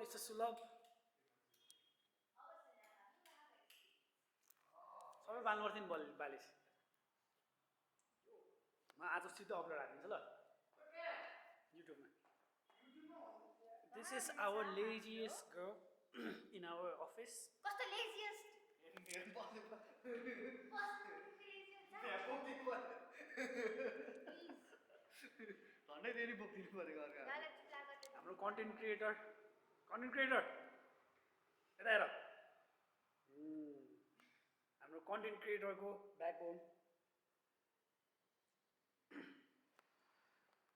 Mr. Sulabh. सबै बाल्नु पर्थ्यो नि बालिस म आज सिधै अपलोड हालिदिन्छु ल युट्युबमा This is our laziest girl in our office. कस्तो लेजिएस्ट हाम्रो कन्टेन्ट क्रिएटर यता हेर हाम्रो कन्टेन्ट क्रिएटरको backbone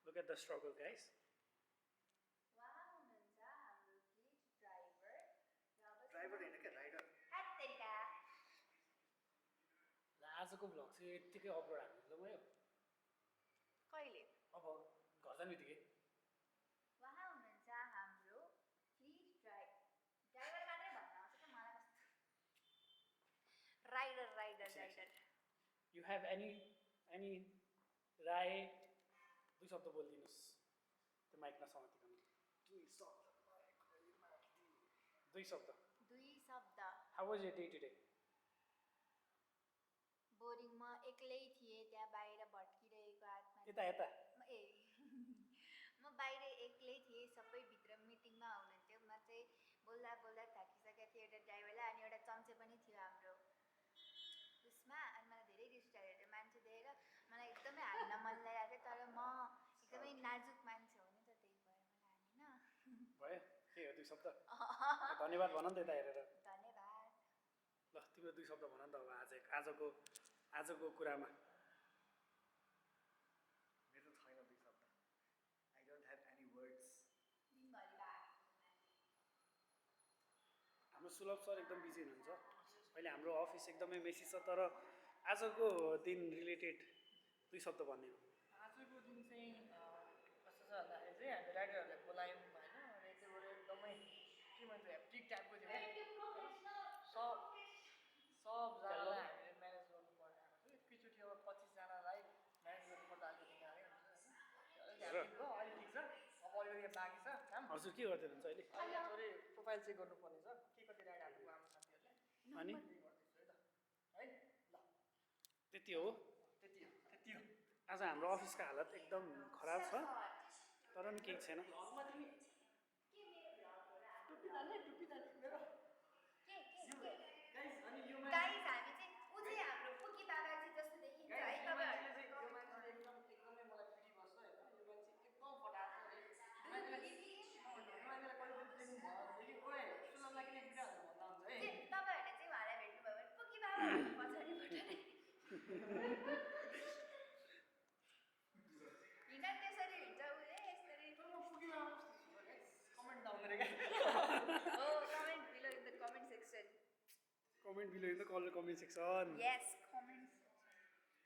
Look at the struggle, guys. Driver हैन के राइडर ल आजको भ्लग चाहिँ यतिकै अपलोड हाल्नु ल म यो कहिले अब घर जाने बित्तिकै उहाँ हुनुहुन्छ हाम्रो फ्लिट ड्राइभर मात्रै भन्न आउँछ क्या मलाई कस्तो राइडर You have any राय दुई शब्द बोलिदिनुहोस् त्यो माइकमा समातिकन दुई शब्द How was your day today? Boring म एक्लै थिएँ त्यहाँ बाहिर भट्किरहेको आत्मा यता म बाहिर एक्लै थिएँ सबै भित्र मिटिङमा हुनुहुन्थ्यो म चाहिँ बोल्दा थाकिसकेको थिएँ एउटा ड्राइभरलाई अनि एउटा चम्चे पनि थियो हाम्रो उसमा अनि मलाई धेरै रिस उठेको थियो मान्छे देखेर मलाई एकदमै हान्न मन लागेको थियो तर म एकदमै नाजुक मान्छे हो नि त त्यही भएर मलाई हानिन भयो के हो दुई शब्द धन्यवाद भन नि त यता हेरेर धन्यवाद ल तिम्रो दुई शब्द भन नि त अब आजको कुरामा मेरो छैन दुई शब्द I don't have any words. हाम्रो सुलभ सर एकदम बिजी हुनुहुन्छ अहिले हाम्रो अफिस एकदमै मेसी छ तर आजको दिन रिलेटेड दुई शब्द भनिदिनु आजको दिन चाहिँ कस्तो छ भन्दाखेरि चाहिँ हामी राइडरहरूलाई बोलायौँ होइन अनि त्योबाट एकदमै के भन्छ हेप्टिक टाइपको थियो सबजनालाई हामीले म्यानेज गर्नुपर्ने आएको थियो एकैचोटि अब 25जनालाई म्यानेज गर्नुपर्दा अलिकति गाह्रै हुन्छ होइन अहिले ठिक छ अब अलिकति बाँकी छ काम हजुर के गर्दै हुनुहुन्छ अहिले अहिले थोरै प्रोफाइल चेक गर्नुपर्ने छ के कति राइड हाल्नुभयो हाम्रो साथीहरूले अनि गर्दैछु है त है ल त्यति हो त्यति हो आज हाम्रो अफिसको हालत एकदम खराब छ तर पनि केही छैन भ्लगमा तिमी टुप्पी तान्ने मेरो गाइस अनि यो गाइस हामी चाहिँ उ चाहिँ हाम्रो पुकी बाबाजी जस्तो देखिन्छ है तपाईहरुले चाहिँ यो मान्छे एकदमै मलाई पिटी बस्छ हैन यो मान्छे एकदम फटाछ है मान्छेलाई कहिले पनि प्लेनिङ भयो ओए सुलभलाई किन पिटाहरू भन्दा हुन्छ है तपाईहरुले चाहिँ उहाँलाई भेट्नुभयो भने पुकी बाबा पछाडिबाट हिँड्दा त्यसरी हिँड्छ उले यसरी म पुकी बाबा कमेन्ट डाउन रे के हो comment below in the comment section comment below in the comment section yes comments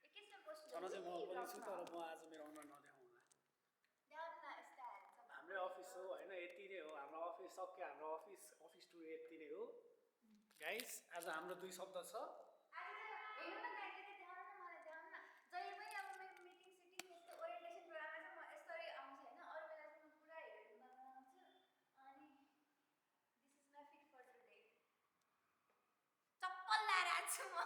एकैछिन पोस्ट छन चाहिँ म बोल्छु तर म आज मेरो अनुहार नदेखाउँला देखाउन यस्ता हाम्रो अफिस हो हैन यति नै हो हाम्रो अफिस सक्यो हाम्रो अफिस टुर यति नै हो गाइस आज हाम्रो दुई शब्द छ आज हेर्नु न गाइस देखाउन न मलाई देखाउन न जहिले पनि अब मेरो मिटिङ सिटिङ यस्तो ओरिएन्टेसन प्रोग्राममा चाहिँ म यसरी आउँछु हैन अरु बेला चाहिँ म पुरा हेरेर बनाउँछु अनि this is my fit for today चप्पल लाएर आछु म